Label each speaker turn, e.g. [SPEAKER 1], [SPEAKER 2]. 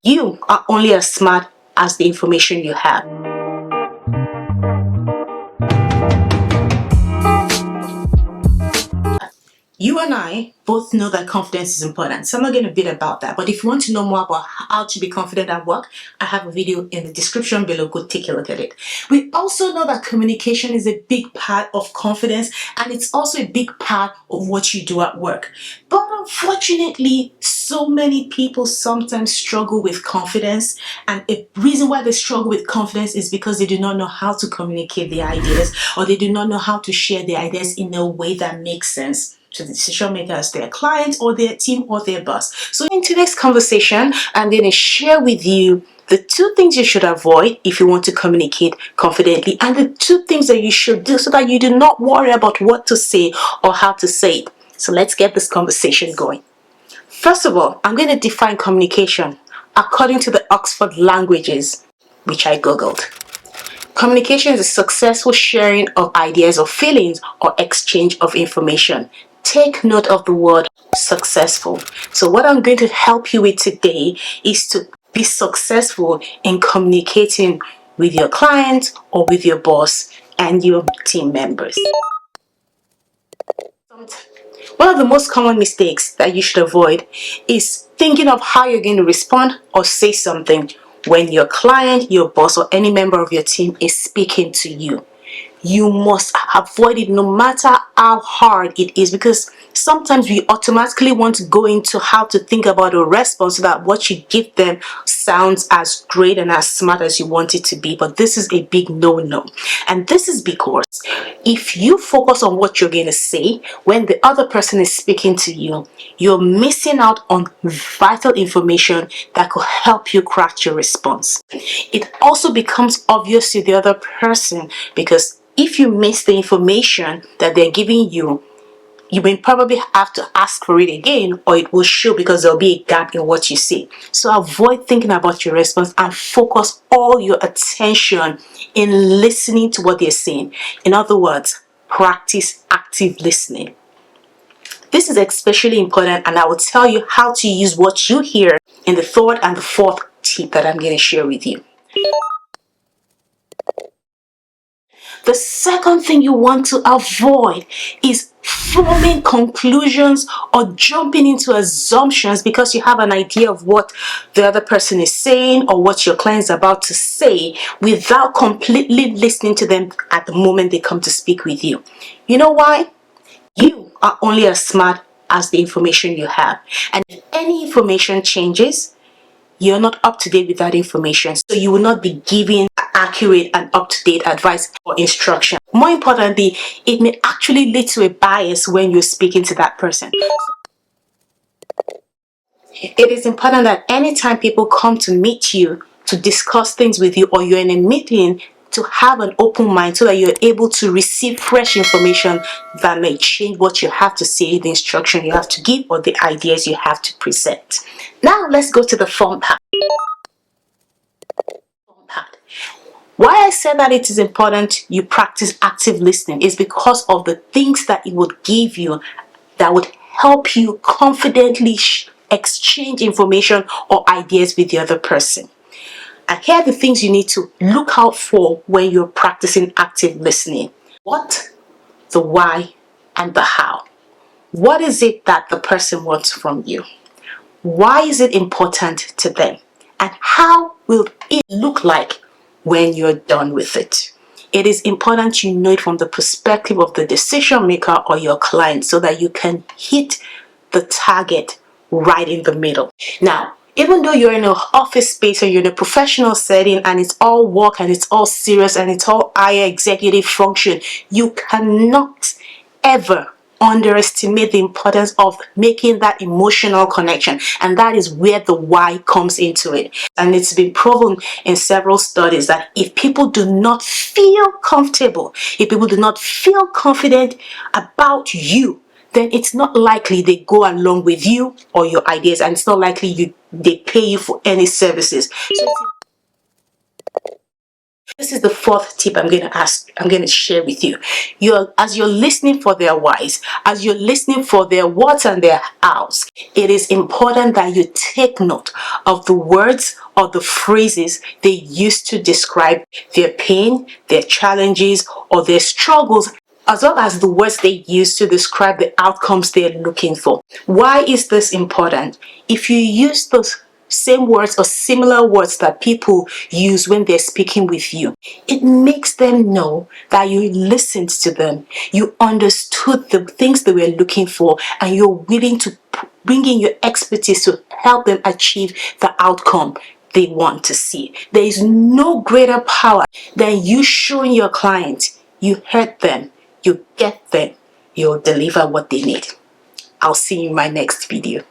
[SPEAKER 1] You are only as smart as the information you have. You and I both know that confidence is important, so I'm not going to beat about that. But if you want to know more about how to be confident at work, I have a video in the description below. Go take a look at it. We also know that communication is a big part of confidence, and it's also a big part of what you do at work. But unfortunately, so many people sometimes struggle with confidence, and a reason why they struggle with confidence is because they do not know how to communicate their ideas, or they do not know how to share their ideas in a way that makes sense to the decision makers, their clients or their team or their boss. So in today's conversation, I'm going to share with you the 2 things you should avoid if you want to communicate confidently, and the 2 things that you should do so that you do not worry about what to say or how to say it. So let's get this conversation going. First of all, I'm going to define communication according to the Oxford Languages, which I googled. Communication is a successful sharing of ideas or feelings or exchange of information. Take note of the word successful. So what I'm going to help you with today is to be successful in communicating with your client or with your boss and your team members. One of the most common mistakes that you should avoid is thinking of how you're going to respond or say something when your client, your boss, or any member of your team is speaking to you. You must avoid it no matter how hard it is, because sometimes we automatically want to go into how to think about a response so that what you give them sounds as great and as smart as you want it to be. But this is a big no-no. And this is because if you focus on what you're going to say when the other person is speaking to you, you're missing out on vital information that could help you craft your response. It also becomes obvious to the other person, because if you miss the information that they're giving you, you may probably have to ask for it again, or it will show because there'll be a gap in what you say. So avoid thinking about your response and focus all your attention in listening to what they're saying. In other words, practice active listening. This is especially important, and I will tell you how to use what you hear in the 3rd and the 4th tip that I'm going to share with you. The second thing you want to avoid is forming conclusions or jumping into assumptions because you have an idea of what the other person is saying or what your client is about to say without completely listening to them at the moment they come to speak with you. You know why? You are only as smart as the information you have. And if any information changes, you're not up to date with that information, so you will not be giving accurate and up-to-date advice or instruction. More importantly, it may actually lead to a bias when you're speaking to that person. It is important that anytime people come to meet you to discuss things with you, or you're in a meeting, to have an open mind so that you're able to receive fresh information that may change what you have to say, the instruction you have to give, or the ideas you have to present. Now let's go to the fun part. Why I said that it is important you practice active listening is because of the things that it would give you that would help you confidently exchange information or ideas with the other person. And here are the things you need to look out for when you're practicing active listening. What, the why, and the how. What is it that the person wants from you? Why is it important to them? And how will it look like when you're done with it? It is important you know it from the perspective of the decision maker or your client so that you can hit the target right in the middle. Now, even though you're in an office space or you're in a professional setting and it's all work and it's all serious and it's all higher executive function, you cannot ever underestimate the importance of making that emotional connection, and that is where the why comes into it. And it's been proven in several studies that if people do not feel comfortable, if people do not feel confident about you, then it's not likely they go along with you or your ideas, and it's not likely they pay you for any services. This is the fourth tip I'm going to share with you. As you're listening for their whys, as you're listening for their whats and their hows, it is important that you take note of the words or the phrases they use to describe their pain, their challenges, or their struggles, as well as the words they use to describe the outcomes they're looking for. Why is this important? If you use those same words or similar words that people use when they're speaking with you, it makes them know that you listened to them, you understood the things they were looking for, and you're willing to bring in your expertise to help them achieve the outcome they want to see. There is no greater power than you showing your client you heard them, you get them, you'll deliver what they need. I'll see you in my next video.